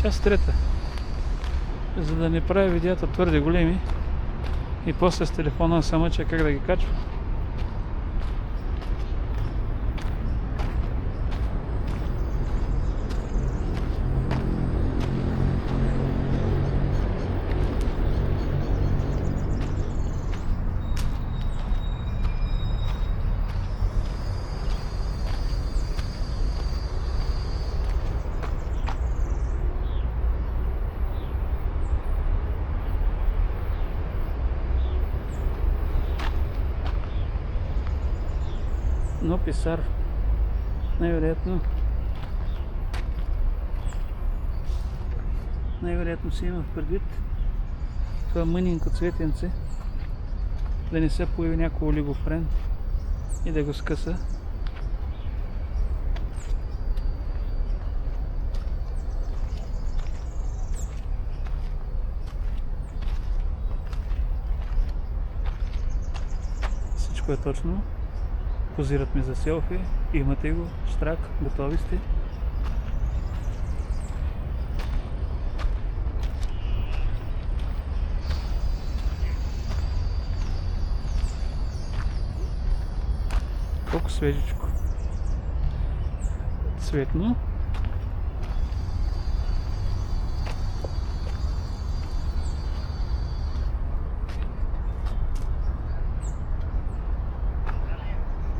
Част трета. За да не правя видеята твърде големи и после с телефона се мъча как да ги качвам. Но Писар най-вероятно си има предвид това мънинко цветенце да не се появи някой олигофрен и да го скъса. Всичко е точно. Позират ми за селфи, имате го, штрак, готови сте. Колко свежичко. Цветно.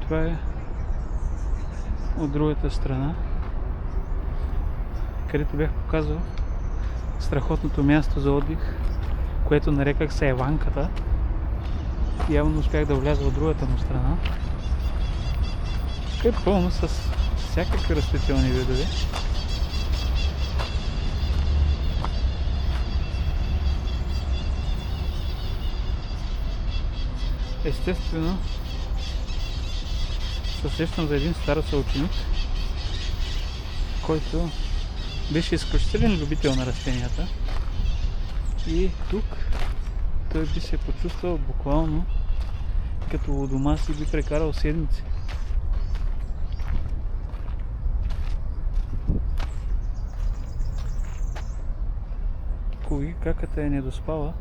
Това е от другата страна, където бях показал страхотното място за отдих, което нареках Саеванката. Явно успях да вляза от другата му страна. Е пълно с всякакви растителни видове. Естествено, се сещам за един стар съученик, който беше изключителен любител на растенията и тук той би се почувствал буквално като у дома си, би прекарал седмици. Коги каката е недоспала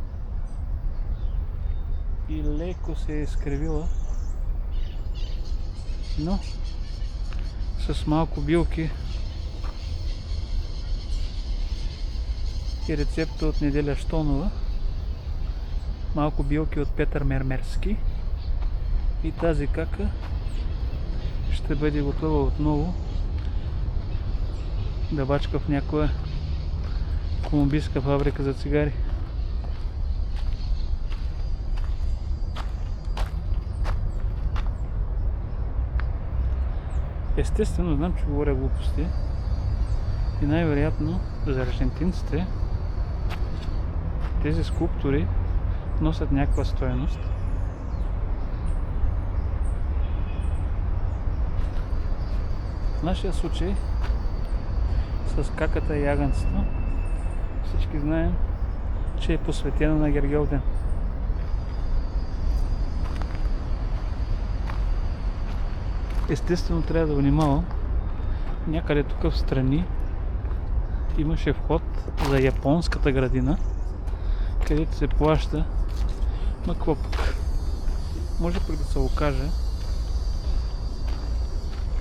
и леко се е изкривила, но с малко билки и рецепта от Неделя Щонова, малко билки от Петър Мермерски и тази кака ще бъде готова отново да бачка в някоя колумбийска фабрика за цигари. Естествено, знам, че говоря глупости и най-вероятно за аржентинците тези скулптури носят някаква стойност. В нашия случай с каката и ягънцето всички знаем, че е посветена на Гергьовден. Естествено трябва да внимавам. Някъде тук в страни имаше вход за японската градина, където се плаща. Ма какво пък? Може пък да се окаже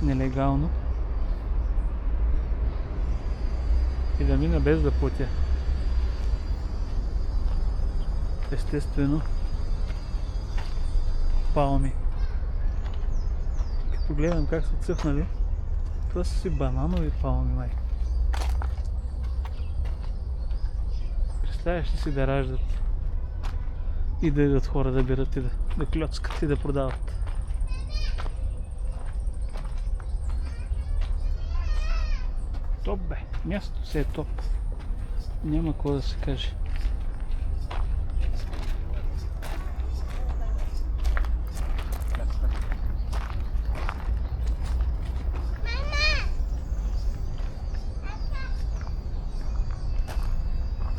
нелегално и да мина без да платя. Естествено, палми. Като гледам как са цъфнали, това са си бананови палми, май. Представяш ли си да раждат и да идват хора да берат и да клёцкат и да продават? Топ бе, мястото си е топ. Няма какво да се каже.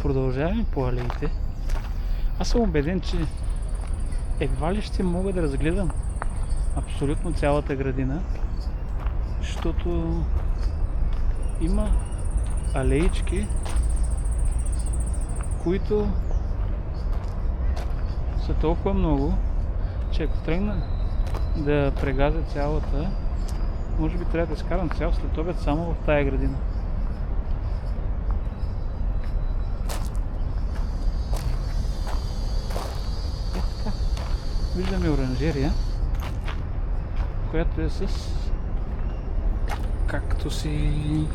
Продължаваме по алеите. Аз съм убеден, че едва ли ще мога да разгледам абсолютно цялата градина, защото има алеички, които са толкова много, че ако тръгна да прегазя цялата, може би трябва да изкарам цял следобед само в тая градина. И така. Виждаме оранжерия, която е с кактуси.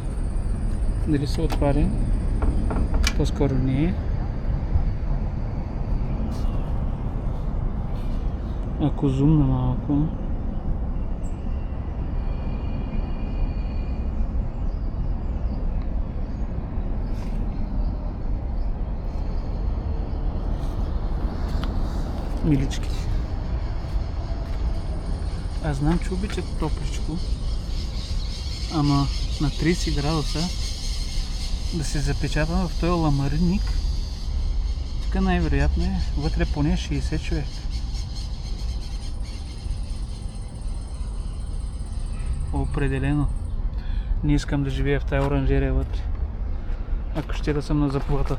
Дали се отваря? По-скоро не е. Ако зумна малко. Милички. Аз знам, че обичат топличко, ама на 30 градуса да се запечатам в този ламаринник, тук най-вероятно е вътре поне 60 човек. Определено не искам да живея в тази оранжерия вътре, ако ще да съм на заплата.